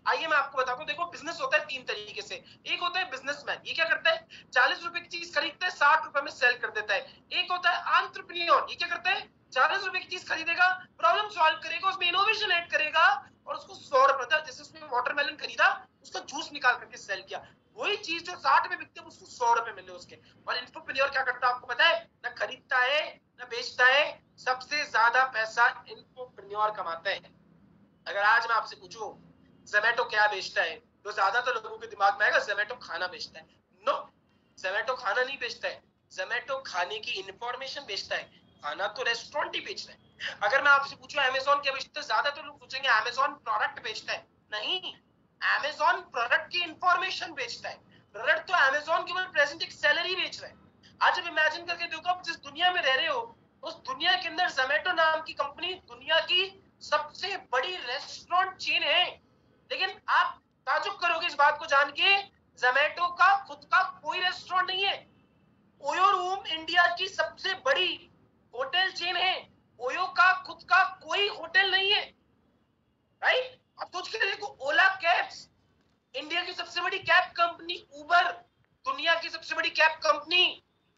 आइए मैं आपको बताता हूँ। देखो बिजनेस होता है 3 तरीके से। एक होता है बिजनेसमैन, ये क्या करता है, 40 रुपए की चीज खरीदता है 60 रुपए में सेल कर देता है। एक होता है एंटरप्रेन्योर, ये क्या करता है, 40 रुपए की चीज खरीदेगा, प्रॉब्लम सॉल्व करेगा, उसमें इनोवेशन ऐड करेगा और उसको 100 रुपए, जैसे उसने वाटरमेलन खरीदा, उसका जूस निकाल करके सेल किया, वही चीज जो 60 में बिकती है उसको 100 रुपए मिले उसके। और इन्फोप्रेन्योर क्या करता है आपको पता है, ना खरीदता है ना बेचता है, सबसे ज्यादा पैसा इन्फोप्रेन्योर कमाता है। अगर आज मैं आपसे पूछूं जोमेटो क्या बेचता है, तो ज्यादातर लोगों के दिमाग में आएगा जोमेटो खाना बेचता है। नो, जोमेटो खाना नहीं बेचता है, जोमेटो खाने की इंफॉर्मेशन बेचता है। खाना तो रेस्टोरेंट ही बेच रहा है। अगर मैं आपसे पूछूं अमेजोन क्या बेचता है, ज्यादातर लोग सोचेंगे अमेजोन प्रोडक्ट बेचता है। नहीं, अमेजोन प्रोडक्ट की इंफॉर्मेशन बेचता है। प्रोडक्ट तो अमेजोन केवल प्रेजेंट एक सैलरी बेच रहा है। आज अब इमेजिन करके देखो, आप जिस दुनिया में रह रहे हो उस दुनिया के अंदर जोमेटो नाम की कंपनी दुनिया की सबसे बड़ी रेस्टोरेंट चेन है। लेकिन आप ताजुब करोगे इस बात को जान के, जोमेटो का खुद का कोई रेस्टोरेंट नहीं है। ओयो रूम इंडिया की सबसे बड़ी होटल चेन है, ओयो का खुद का कोई होटल नहीं है। राइट, अब सोच के देखो, ओला कैब्स इंडिया की सबसे बड़ी कैब कंपनी, उबर दुनिया की सबसे बड़ी कैब कंपनी,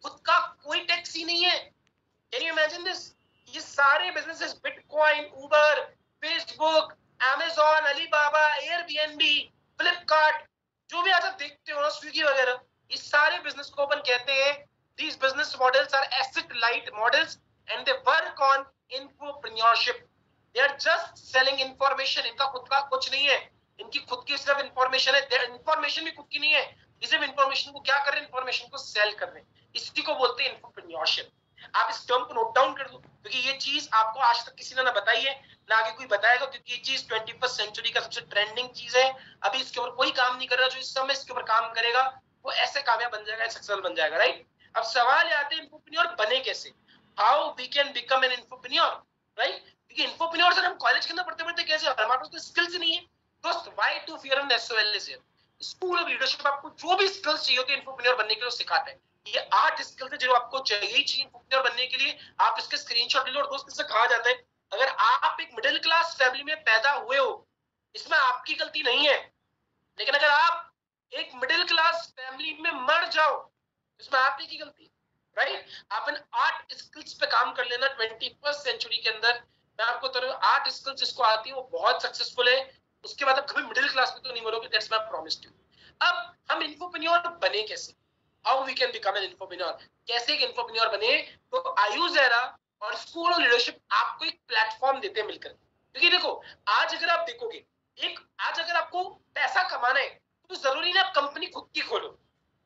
खुद का कोई टैक्सी नहीं है। Can you imagine this? ये सारे businesses, bitcoin, Uber, Facebook, Amazon, Alibaba, Airbnb, Flipkart, जो भी आज आप देखते हो ना, स्विगी वगैरह, ये सारे बिजनेस को अपन कहते हैं these business models are asset light models and they work on infopreneurship. They are just selling information. इनका खुद का कुछ नहीं है, इनकी खुद की सिर्फ इंफॉर्मेशन है। इंफॉर्मेशन भी खुद की नहीं है, ये सिर्फ इंफॉर्मेशन को क्या कर रहे हैं, इंफॉर्मेशन को सेल कर रहे हैं। इसी को बोलते हैं इन्फोप्रेन्योरशिप। आप इस टर्म को नोट डाउन कर लो, क्योंकि ये चीज आपको आज तक किसी ने ना बताई है, ना आगे कोई बताएगा, क्योंकि ये चीज 21st सेंचुरी का सबसे ट्रेंडिंग चीज है। अभी इसके ऊपर कोई काम नहीं कर रहा, जो इस समय इसके ऊपर काम करेगा वो ऐसे कामयाब बन जाएगा, सक्सेसफुल बन जाएगा। राइट, अब सवाल आते हैं इन्फोप्रेन्योर बने कैसे, how we can become an infopreneur. Right, क्योंकि इन्फोप्रेन्योर सर हम कॉलेज के अंदर पढ़ते पढ़ते कैसे, हमारे पास तो स्किल्स नहीं है। दोस्त, why to fear an SOL is here. School of leadership आपको जो भी स्किल्स चाहिए होती है इन्फोप्रेन्योर बनने के लिए सिखाते हैं। ये 8 स्किल्स है जो आपको चाहिए ही चाहिए इन्फोप्रेन्योर बनने के लिए। आप इसके स्क्रीनशॉट ले लो। और दोस्त, इससे कहा जाता है अगर आप एक मिडिल क्लास फैमिली में पैदा हुए हो, इसमें आपकी गलती नहीं है। लेकिन अगर आप एक मिडिल क्लास फैमिली में मर जाओ, इसमें आप ही की गलती। राइट, आप इन 8 स्किल्स पे काम कर लेना 21st सेंचुरी के अंदर। मैं आपको तो 8 स्किल्स जिसको आती है वो बहुत सक्सेसफुल है। उसके बाद आप कभी मिडिल क्लास में तो नहीं मरोगे, that's my promise to you. अब हम इन्फोप्रेन्योर बने कैसे, how we can become an infopreneur, कैसे एक इन्फोप्रेन्योर बने। तो आयुज़ेरा और स्कूल ऑफ लीडरशिप आपको एक प्लेटफॉर्म देते हैं मिलकर। क्योंकि देखो, आज अगर आप देखोगे, आज अगर आपको पैसा कमाना है तो जरूरी नहीं आप कंपनी खुद की खोलो,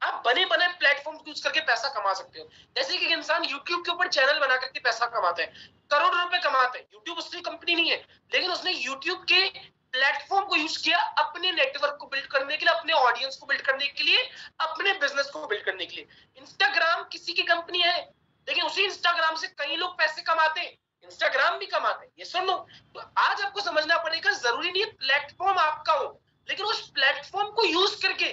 आप बने बनाए प्लेटफॉर्म यूज करके पैसा कमा सकते हो। जैसे कि एक इंसान यूट्यूब के ऊपर चैनल बना करके पैसा कमाता है, करोड़ रुपए कमाता है। यूट्यूब उसकी कंपनी नहीं है, लेकिन उसने यूट्यूब के प्लेटफॉर्म को यूज किया अपने नेटवर्क को बिल्ड करने के लिए, अपने ऑडियंस को बिल्ड करने के लिए, अपने बिजनेस को बिल्ड करने के लिए। इंस्टाग्राम किसी की कंपनी है, लेकिन उसी इंस्टाग्राम से कई लोग पैसे कमाते हैं, इंस्टाग्राम भी कमाते हैं, ये सुन लो। तो आज आपको समझना पड़ेगा, जरूरी नहीं प्लेटफॉर्म आपका हो, लेकिन उस प्लेटफॉर्म को यूज करके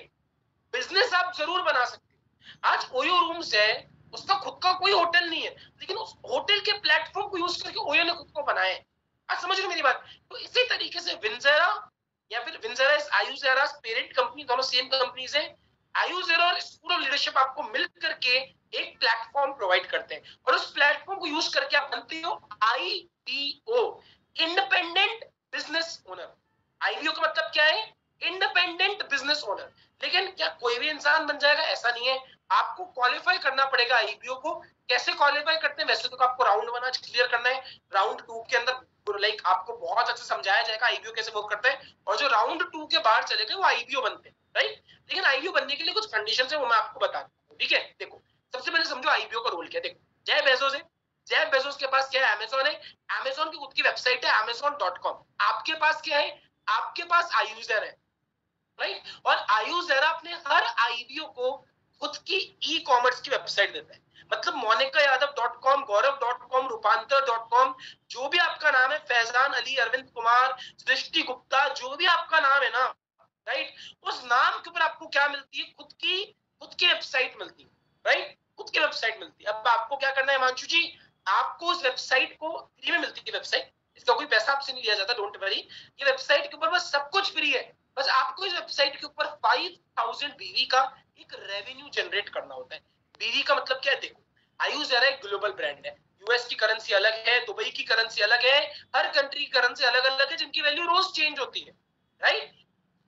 बिजनेस आप जरूर बना सकते हैं। आज ओयो रूम्स है, उसका खुद का कोई होटल नहीं है, लेकिन उस होटल के प्लेटफॉर्म को यूज करके ओयो ने खुद को बनाया है। आज समझ लो मेरी बात। तो इसी तरीके से विंजेरा या फिर विंजेरा इज आयुज़ेरा पेरेंट कंपनी, दोनों सेम कंपनीज है। आयुज़ेरा और स्कूल ऑफ लीडरशिप आपको मिल करके एक प्लेटफॉर्म प्रोवाइड करते हैं, और उस प्लेटफॉर्म को यूज करके आप बनते हो IBO, independent business owner. IBO का मतलब क्या है, इंडिपेंडेंट बिजनेस ओनर। लेकिन क्या कोई भी इंसान बन जाएगा, ऐसा नहीं है, आपको क्वालिफाई करना पड़ेगा आईबीओ को। कैसे क्वालिफाई करते हैं, वैसे तो आपको राउंड 1 आज क्लियर करना है, राउंड 2 के अंदर लाइक आपको बहुत अच्छे समझाया जाएगा आईबीओ कैसे वर्क करता है, और जो राउंड 2 के बाहर चले गए वो आईबीओ बनते हैं। राइट, लेकिन आईबीओ बनने के लिए कुछ कंडीशंस है, वो मैं आपको बताता हूँ। ठीक है, देखो सबसे पहले समझो आईबीओ का रोल क्या है। देखो, जय बेजोस है, जय बेजोस के पास क्या है, अमेजोन है, अमेजोन की खुद की वेबसाइट है amazon.com। आपके पास क्या है, आपके पास आयुज़ेरा है। राइट, और आयुज़ेरा अपने हर आईबीओ को खुद की ई कॉमर्स की वेबसाइट देता है। मतलब मोनिका यादव .com, गौरव.com, रूपांतर.com, जो भी आपका नाम है, फैजान अली, अरविंद कुमार, सृष्टि गुप्ता, जो भी आपका नाम है ना, राइट, उस नाम के ऊपर आपको क्या मिलती है, खुद की वेबसाइट मिलती है। राइट, खुद की वेबसाइट मिलती है। अब आपको क्या करना है हिमांशु जी, आपको उस वेबसाइट को फ्री में मिलती है वेबसाइट, इसका कोई पैसा आपसे नहीं लिया जाता, डोंट वरी। ये वेबसाइट के ऊपर बस सब कुछ फ्री है। बस आपको इस वेबसाइट के ऊपर 5000 बीवी का एक रेवेन्यू जनरेट करना होता है। बीवी का मतलब क्या है, देखो आयुज़ेरा एक ग्लोबल ब्रांड है, यूएस की करेंसी अलग है, दुबई की करेंसी अलग है, हर कंट्री की करेंसी अलग अलग है, जिनकी वैल्यू रोज चेंज होती है, राइट।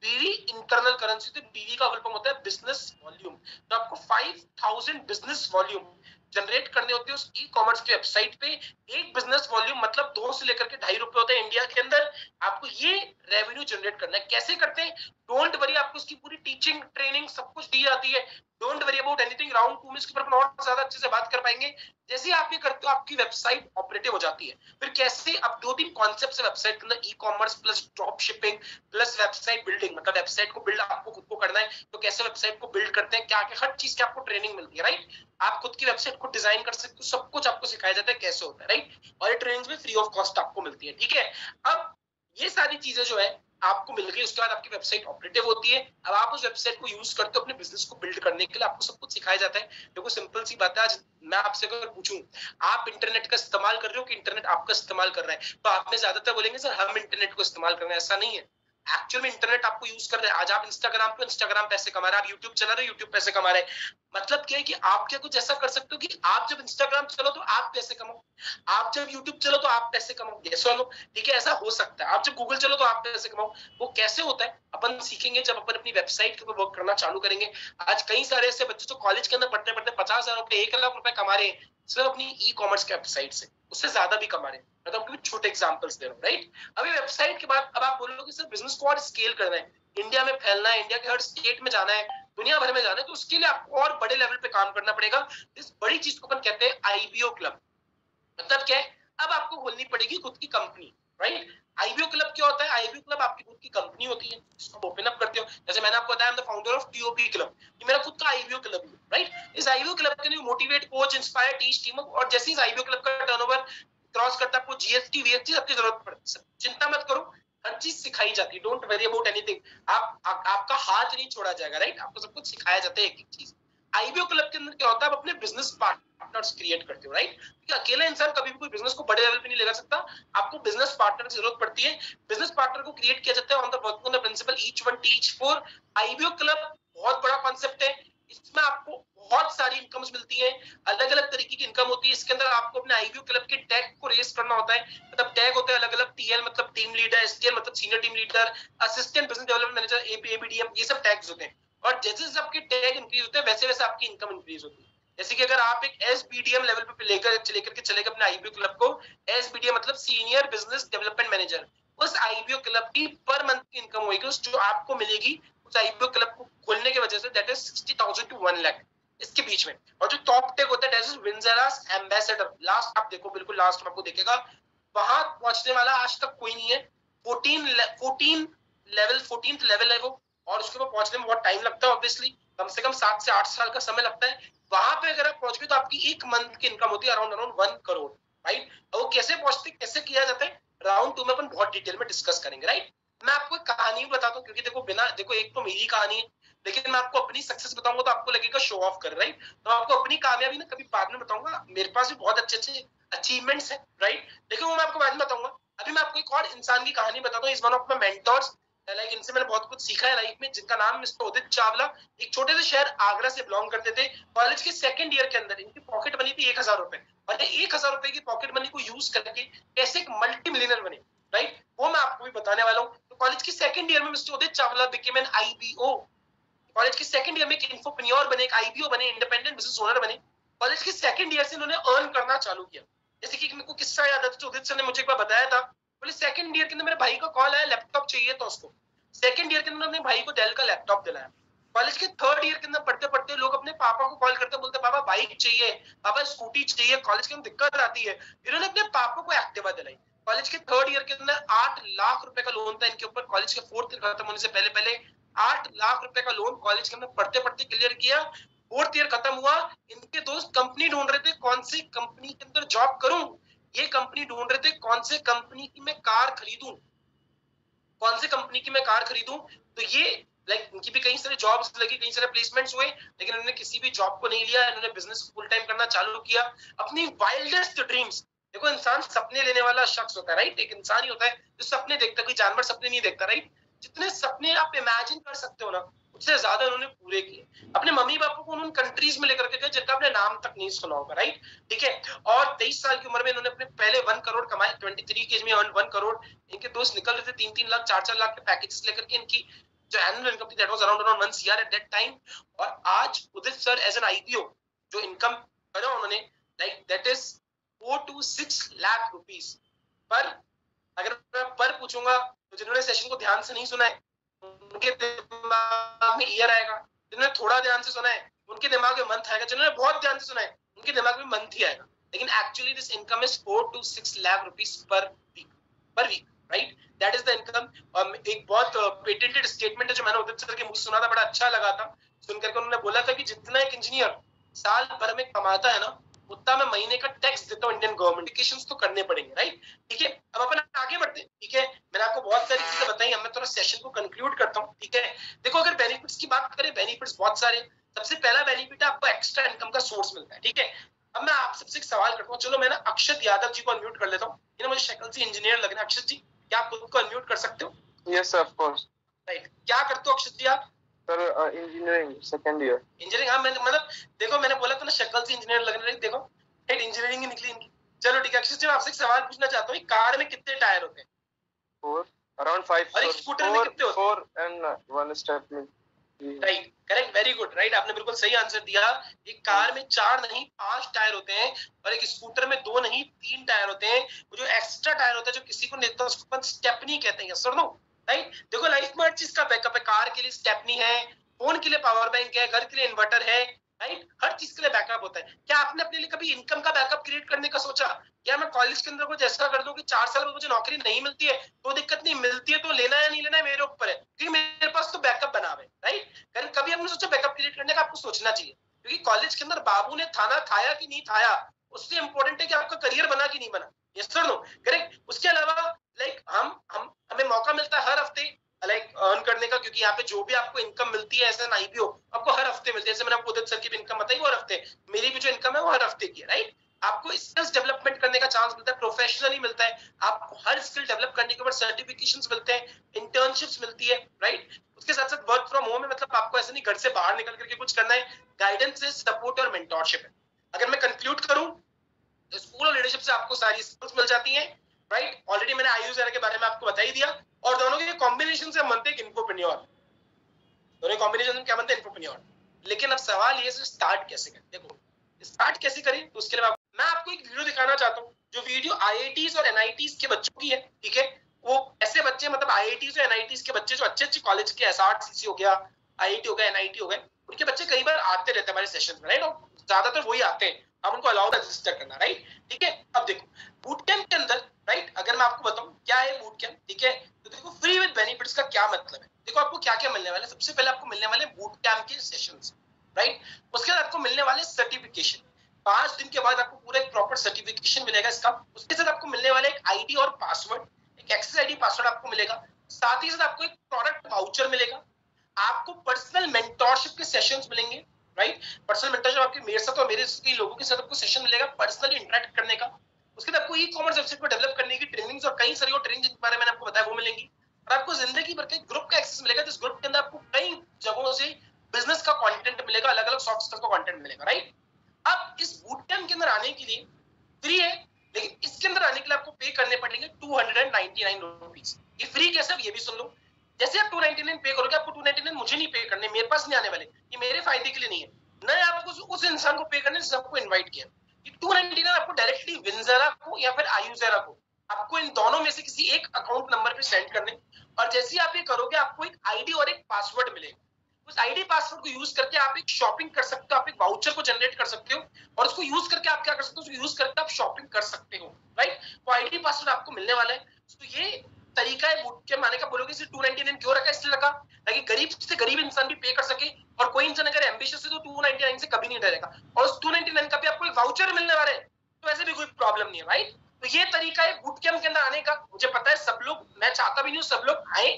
बीवी इंटरनल करेंसी, तो बीवी का फुल फॉर्म होता है बिजनेस वॉल्यूम। तो आपको 5000 बिजनेस वॉल्यूम जनरेट करने होते हैं उस ई कॉमर्स की वेबसाइट पे। एक बिजनेस वॉल्यूम मतलब 2 से लेकर के ₹2.5 होते हैं इंडिया के अंदर। आपको ये रेवेन्यू जनरेट करना है। कैसे करते हैं, डोंट वरी, आपको इसकी पूरी टीचिंग ट्रेनिंग सब कुछ दी जाती है। Don't worry about anything, round 2 में इसके ऊपर और ज्यादा अच्छे से बात कर पाएंगे। जैसे ही आप ये करते हो आपकी वेबसाइट ऑपरेटिव हो जाती है। फिर कैसे, अब 2-3 कॉन्सेप्ट है वेबसाइट के अंदर, e commerce plus drop shipping plus website building, मतलब वेबसाइट को बिल्ड आपको खुद को करना है, तो कैसे वेबसाइट को बिल्ड करते हैं, क्या क्या हर चीज की आपको ट्रेनिंग मिलती है, राइट। आप खुद की वेबसाइट को डिजाइन कर सकते हो, सब कुछ आपको सिखाया जाता है कैसे होता है, राइट। और ये ट्रेनिंग भी फ्री ऑफ कॉस्ट आपको मिलती है, ठीक है। अब ये सारी चीजें जो है आपको मिल गई, उसके बाद आपकी वेबसाइट ऑपरेटिव होती है। अब आप उस वेबसाइट को यूज करते हो अपने बिजनेस को बिल्ड करने के लिए, आपको सब कुछ सिखाया जाता है। देखो सिंपल सी बात है, आज मैं आपसे अगर पूछूं आप इंटरनेट का इस्तेमाल कर रहे हो कि इंटरनेट आपका इस्तेमाल कर रहा है, तो आप में ज्यादातर बोलेंगे सर हम इंटरनेट को इस्तेमाल कर रहे हैं। ऐसा नहीं है, एक्चुअल में इंटरनेट आपको यूज कर रहे हैं। आज आप इंस्टाग्राम पे इंस्टाग्राम पैसे कमा रहे हैं, आप यूट्यूब चला रहे हो यूट्यूब पैसे कमा रहे हैं। मतलब क्या है कि आप क्या कुछ ऐसा कर सकते हो कि आप जब इंस्टाग्राम चलो तो आप पैसे कमाओ, आप जब यूट्यूब चलो तो आप पैसे कमाओ, यस और नो, ठीक है। ऐसा हो सकता है, आप जब गूगल चलो तो आप पैसे कमाओ। वो कैसे होता है अपन सीखेंगे जब अपन अपनी वेबसाइट के ऊपर वर्क करना चालू करेंगे। आज कई सारे ऐसे बच्चे तो कॉलेज के अंदर पढ़ते पढ़ते 50,000 रुपए 1 लाख रुपए कमा रहे हैं सिर्फ अपनी ई कॉमर्स के वेबसाइट से, उससे ज्यादा भी कमा रहे हैं। मैं तो आपको छोटे एग्जांपल्स दे रहा हूँ, राइट। अभी वेबसाइट के बाद अब आप बोलोगे सर बिजनेस को और स्केल करना है, इंडिया में फैलना है, इंडिया के हर स्टेट में जाना है, दुनिया भर में जाना है, तो उसके लिए आपको और बड़े लेवल पे काम करना पड़ेगा। इस बड़ी चीज को अपन कहते हैं आईबीओ क्लब। मतलब क्या है, अब आपको खोलनी पड़ेगी खुद की कंपनी, राइट। आईबीओ क्लब क्या होता है, आईबीओ क्लब आपकी खुद की कंपनी होती है, इसको ओपन अप करते हो। जैसे मैंने आपको बताया, फाउंडर ऑफ टीओपी क्लब, ये मेरा खुद का आईबीओ क्लब है, राइट। इस आईबीओ क्लब के लिए motivate, coach, inspire, teach team, और जैसे इस आईबीओ क्लब का टर्नओवर क्रॉस करता है, आपको जीएसटी वीएसटी सबकी जरूरत पड़ती है, चिंता मत करो, हर चीज सिखाई जाती है। डोंट वरी अबाउट एनीथिंग, आपका हाथ नहीं छोड़ा जाएगा, राइट। आपको सब कुछ सिखाया जाता है एक एक चीज। आईबीओ क्लब के अंदर क्या होता है, आप अपने बिजनेस पार्टनर्स क्रिएट करते हो, राइट। क्योंकि अकेला इंसान कभी भी कोई बिजनेस को बड़े लेवल पे नहीं लेकर सकता, आपको बिजनेस पार्टनर की जरूरत पड़ती है। बिजनेस पार्टनर को क्रिएट किया जाता है on the working on the principle each one teach four. IBO club बहुत बड़ा कॉन्सेप्ट है, इसमें आपको बहुत सारी इनकम्स मिलती है, अलग अलग तरीके की इनकम होती है। इसके अंदर आपको अपने आईबीओ क्लब के टैग को रेस करना होता है, मतलब टैग होता है अलग अलग, टीएल मतलब टीम लीडर, एसटीएल मतलब senior team leader, assistant business development manager, ABDM, ये सब टैग्स होते हैं। और जैसे जैसे आपके टैग इंक्रीज होते हैं वैसे वैसे आपकी इनकम इंक्रीज होती है। जैसे कि अगर आप एक एसबीडीएम लेवल पे लेकर के चलेगा अपने आईबीओ क्लब को, एसबीडीएम मतलब सीनियर बिजनेस डेवलपमेंट मैनेजर, उस आईबीओ क्लब की पर मंथ की इनकम होगी जो आपको मिलेगी उस आईबीओ क्लब को खोलने की वजह से, दैट इज 60,000 to 1 लाख, इसके बीच में। और जो टॉप टेक होता है दैट इज विंजेरास एम्बेसडर, लास्ट आप देखो, बिल्कुल लास्ट में आपको देखेगा, वहां पहुंचने वाला आज तक कोई नहीं है। 14th लेवल है वो, और उसके ऊपर पहुंचने में बहुत टाइम लगता है, ऑब्वियसली कम से कम 7 से 8 साल का समय लगता है। वहां पे अगर आप पहुंच गए तो आपकी एक मंथ की इनकम होती है अराउंड 1 करोड़, राइट। वो कैसे पहुंचते, कैसे किया जाता है, राउंड 2 में अपन बहुत डिटेल में डिस्कस करेंगे, राइट। मैं आपको एक कहानी भी बताता हूँ, क्योंकि देखो बिना, देखो एक तो मेरी कहानी है, लेकिन मैं आपको अपनी सक्सेस बताऊंगा तो आपको लगेगा शो ऑफ कर, राइट। तो आपको अपनी कामयाबी ना कभी बाद में बताऊंगा, मेरे पास भी बहुत अच्छे अच्छे अचीवमेंट्स है, राइट, लेकिन वो मैं आपको बाद में बताऊंगा। अभी मैं आपको एक और इंसान की कहानी बताता हूँ, is one of my mentors, like इनसे मैंने बहुत कुछ सीखा है लाइफ में, जिनका नाम मिस्टर उदित चावला। एक छोटे से शहर आगरा से बिलोंग करते थे। कॉलेज के सेकंड ईयर के अंदर इनकी पॉकेट मनी थी 1,000 रुपए, और 1,000 रुपए की पॉकेट मनी को यूज करके कैसे एक मल्टी मिलियनर बने, राइट, वो मैं आपको भी बताने वाला हूँ। तो कॉलेज के सेकंड ईयर में mister Udit Chawla became an IBO. College के सेकंड ईयर में एक इन्फोप्रेन्योर बने, एक आईबीओ बने, इंडिपेंडेंट बिजनेस ओनर बने। कॉलेज के सेकंड ईयर से इन्होंने अर्न करना चालू किया। जैसे कि मेरे को किस्सा याद आता है, उदित सर ने मुझे एक बार बताया था, बोले सेकंड ईयर के अंदर मेरे भाई का कॉल आया, लैपटॉप चाहिए तो उसको। सेकंड ईयर के अंदर अपने भाई को डेल का लैपटॉप दिलाया। कॉलेज के थर्ड ईयर के अंदर पढ़ते पढ़ते लोग अपने पापा को कॉल करते, बोलते पापा बाइक चाहिए, पापा स्कूटी चाहिए, कॉलेज के अंदर दिक्कत आती है, इन्होंने अपने पापा को एक्टिवा दिलाई। कॉलेज के थर्ड ईयर के अंदर 8 लाख रुपए का लोन था इनके ऊपर, कॉलेज के फोर्थ ईयर खत्म होने से पहले पहले 8 लाख रुपए का लोन कॉलेज के अंदर पढ़ते पढ़ते क्लियर किया। फोर्थ ईयर खत्म हुआ, इनके दोस्त कंपनी ढूंढ रहे थे, कौन सी कंपनी के अंदर जॉब करूं, ये कंपनी ढूंढ रहे थे कौन से कंपनी की मैं कार खरीदूं, कौन सी कंपनी की मैं कार खरीदूं। तो ये लाइक इनकी भी कई सारे जॉब्स लगी, कई सारे प्लेसमेंट्स हुए, लेकिन इन्होंने किसी भी जॉब को नहीं लिया, इन्होंने बिजनेस फुल टाइम करना चालू किया। अपनी वाइल्डेस्ट ड्रीम्स, देखो इंसान सपने लेने वाला शख्स होता है, राइट, एक इंसान ही होता है जो सपने देखता है, कोई जानवर सपने नहीं देखता, राइट। जितने सपने आप इमेजिन कर सकते हो ना, उससे ज्यादा उन्होंने पूरे किए। अपने मम्मी पापा को उन्होंने कंट्रीज में लेकर के गए जिनका आपने नाम तक नहीं सुना होगा, राइट? ठीक है। और 23 साल की उम्र में इन्होंने अपने पहले 1 करोड़ कमाए, 23 की एज में 1 करोड़। इनके दोस्त निकल रहे थे 3-3 लाख 4-4 लाख के पैकेजेस लेकर के। इनकी जो एनुअल इनकम थी that was around 1 CR at that time. और आज उदित सर एज एन आईपीओ जो इनकम करा उन्होंने, like that is 4 to 6 lakh rupees पर। अगर मैं पर पूछूंगा तो जिन्होंने सेशन को ध्यान से नहीं सुना है उनके दिमाग में ईयर आएगा, जिन्होंने थोड़ा ध्यान से सुना है उनके दिमाग में मंथ आएगा, जिन्होंने बहुत ध्यान से सुना है उनके दिमाग में मंथ ही आएगा। लेकिन actually this income is 4 to 6 lakh rupees per week, right? That is the income. एक बहुत पेटेंटेड स्टेटमेंट है जो मैंने उदित सर के मुंह से सुना था, बड़ा अच्छा लगा था सुनकर के। उन्होंने बोला था कि जितना एक इंजीनियर साल भर में कमाता है ना, उतना मैं महीने का टैक्स देता हूँ इंडियन गवर्नमेंट। एप्लीकेशंस तो करने पड़ेंगे, राइट? ठीक है। अब अपन आगे बढ़ते हैं, ठीक है। मैंने आपको बहुत सारी चीजें बताई, अब मैं थोड़ा सेशन को कंक्लूड करता हूँ, ठीक है। देखो, अगर बेनिफिट्स की बात करें, बेनिफिट्स बहुत सारे। सबसे पहला बेनिफिट है आपको एक्स्ट्रा इनकम का सोर्स मिलता है, ठीक है। अब मैं आप सबसे एक सवाल करता हूँ, चलो मैं ना अक्षत यादव जी को अनम्यूट कर लेता हूँ, इन्हें मुझे शक्ल से इंजीनियर लग रहे हैं। अक्षत जी, क्या आप खुद को अनम्यूट कर सकते हो? Yes of course. राइट, क्या करते हो अक्षत जी आप? Sir engineering second year. Engineering, हाँ मैंने मतलब देखो मैंने बोला था ना शक्ल से इंजीनियर लग रहे हैं, देखो हेड इंजीनियरिंग ही निकली इनकी। चलो ठीक है अक्षत जी, मैं आपसे एक सवाल पूछना चाहता हूँ, कार में कितने टायर होते हैं? 4, अराउंड 5। और एक स्कूटर में कितने होते हैं? 4 and 1 stepney. Right, correct, very good, right, आपने बिल्कुल सही आंसर दिया। एक कार में 4 नहीं 5 टायर होते हैं, और एक स्कूटर में 2 नहीं 3 टायर होते हैं। वो जो एक्स्ट्रा टायर होता है जो किसी को नेता उसको स्टेपनी कहते हैं, सर नो, राइट? देखो लाइफ में हर चीज का बैकअप है, कार के लिए स्टेपनी है, फोन के लिए पावर बैंक है, घर के लिए इन्वर्टर है, राइट? हर चीज के लिए बैकअप होता है। क्या आपने अपने लिए कभी इनकम का बैकअप क्रिएट करने का सोचा? क्या मैं कॉलेज के अंदर कुछ ऐसा कर दूं कि 4 साल में मुझे नौकरी नहीं मिलती है तो दिक्कत नहीं, मिलती है तो लेना है नहीं लेना है मेरे ऊपर है, क्योंकि मेरे पास तो बैकअप बना है, राइट? कभी हमने सोचा बैकअप क्रिएट करने का? आपको सोचना चाहिए, क्योंकि कॉलेज के अंदर बाबू ने खाना खाया कि नहीं खाया उससे इंपॉर्टेंट है कि आपका करियर बना कि नहीं बना। Yes sir no, correct. उसके अलावा लाइक हम हमें मौका मिलता है हर हफ्ते लाइक अर्न करने का, क्योंकि यहाँ पे जो भी आपको इनकम मिलती है एज एन आईपीओ आपको हर हफ्ते मिलती है। जैसे मैंने आपको उदित सर की भी इनकम बताई वो हर हफ्ते, मेरी भी जो इनकम है वो हर हफ्ते की है, राइट? आपको स्किल्स डेवलपमेंट करने का चांस मिलता है, प्रोफेशनली मिलता है, आपको हर स्किल डेवलप करने के बाद सर्टिफिकेशंस मिलते हैं, इंटर्नशिप्स मिलती है, राइट? उसके साथ साथ वर्क फ्रॉम होम है, मतलब आपको ऐसे नहीं घर से बाहर निकल करके कुछ करना है, गाइडेंस है, सपोर्ट और मेंटोरशिप है। अगर मैं कंक्लूड करूं, स्कूल और लीडरशिप से आपको सारी स्किल्स मिल जाती हैं, राइट? ऑलरेडी मैंने आईयूज़र के बारे में आपको बता ही दिया, और दोनों के कॉम्बिनेशन से बनते हैं इन्फोप्रेन्योर। दोनों कॉम्बिनेशन क्या बनते हैं? इन्फोप्रेन्योर। लेकिन अब सवाल ये स्टार्ट कैसे करें? देखो स्टार्ट कैसे करें, तो उसके लिए मैं आपको एक वीडियो दिखाना चाहता हूँ, जो वीडियो आईआईटीज और एनआईटीज के बच्चों की है, ठीक है। वो ऐसे बच्चे, मतलब आईआईटीज और एनआईटीज के बच्चे जो अच्छे अच्छे कॉलेज के, एसआरसीसी हो गया, आईआईटी हो गया, एनआईटी हो गए, उनके बच्चे कई बार आते रहते हैं हमारे सेशन में, राइट? ज्यादातर वही आते हैं, हम उनको अलाउ रजिस्टर करना, राइट? ठीक है। अब देखो बूट कैंप के अंदर, राइट, अगर मैं आपको बताऊं क्या है बूट कैंप, ठीक है, तो देखो फ्री विद बेनिफिट्स का क्या मतलब है। देखो आपको क्या क्या मिलने वाला है। सबसे पहले आपको मिलने वाले बूट कैंप के सेशंस, राइट? उसके बाद आपको मिलने वाले सर्टिफिकेशन, 5 दिन के बाद आपको पूरा एक प्रॉपर सर्टिफिकेशन मिलेगा इसका। उसके साथ आपको मिलने वाले एक आईडी और पासवर्ड, एक एक्सेस आईडी पासवर्ड आपको मिलेगा। साथ ही साथ आपको एक प्रोडक्ट वाउचर मिलेगा, आपको पर्सनल मेंटोरशिप के सेशंस मिलेंगे, राइट? पर्सनल मेंटरशिप आपके मेरे साथ और मेरे लोगों के साथ आपको सेशन मिलेगा पर्सनली इंटरेक्ट करने का। उसके बाद आपको ई कॉमर्स वेबसाइट को डेवलप करने की ट्रेनिंग्स और कई सारी और ट्रेनिंग जिनके बारे में मैंने आपको बताया वो मिलेंगी। और आपको जिंदगी भर के ग्रुप का एक्सेस मिलेगा, जिस ग्रुप के अंदर आपको कई जगहों से बिजनेस का कंटेंट मिलेगा, अलग अलग सॉफ्ट स्किल्स का कंटेंट मिलेगा, राइट? अब इस बूट कैंप के अंदर आने के लिए फ्री है, लेकिन इसके अंदर आने के लिए आपको पे करने पड़ेंगे 299 रुपीज। ये फ्री कैसे, अब ये भी सुन लो। जैसे आप 299 पे करोगे, आपको 299 मुझे नहीं पे करने, मेरे पास नहीं आने वाले, ये मेरे फायदे के लिए नहीं है, न आपको उस इंसान को पे करने जिसने आपको इनवाइट किया। ये 299 आपको डायरेक्टली विंजरा को या फिर आयुजेरा को, आपको इन दोनों में से किसी एक अकाउंट नंबर पे सेंड करने, और जैसे ही आप ये करोगे आपको एक आईडी और एक पासवर्ड मिलेगा। उस आईडी पासवर्ड को यूज करके आप एक शॉपिंग कर सकते हो, आप एक वाउचर को जनरेट कर सकते हो, और उसको यूज करके आप क्या कर सकते हो, उसको यूज करके आप शॉपिंग कर सकते हो, राइट? वो आईडी पासवर्ड आपको मिलने वाला है। तो ये तरीका है बूट कैंप आने का। बोलोगे सिर्फ 299 क्यों रखा? इसलिए रखा ताकि गरीब से गरीब इंसान भी पे कर सके, और कोई इंसान अगर एम्बिशियस है तो 299 से कभी नहीं डरेगा, और उस 299 का भी आपको एक वाउचर मिलने वाला है, तो ऐसे भी कोई प्रॉब्लम नहीं है, राइट? तो ये तरीका है बूट कैंप के अंदर आने का। मुझे पता है सब लोग, मैं चाहता भी नहीं हूँ सब लोग आए,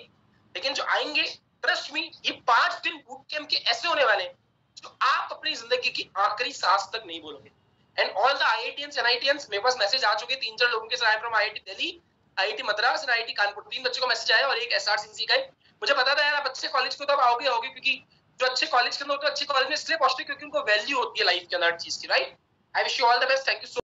लेकिन जो आएंगे ट्रस्ट मी, ये 5 दिन बूट कैंप के ऐसे होने वाले हैं जो आप अपनी जिंदगी की आखिरी सांस तक नहीं बोलोगे। एंड ऑल द आईआईटीएंस एनआईटीएंस, मेरे पास मैसेज आ चुके 3-4 लोगों के साथ, from IIT Delhi, IIT Madras और आईआईटी कानपुर, 3 बच्चों का मैसेज आया, और एक एसआरसीसी का है। मुझे पता था यार आप अच्छे कॉलेज को तो आओगे क्योंकि जो अच्छे कॉलेज के अंदर होते हैं अच्छे कॉलेज में इसलिए पहुंचते क्योंकि उनको वैल्यू होती है लाइफ के अंदर चीज की, right? I wish you all the best, thank you so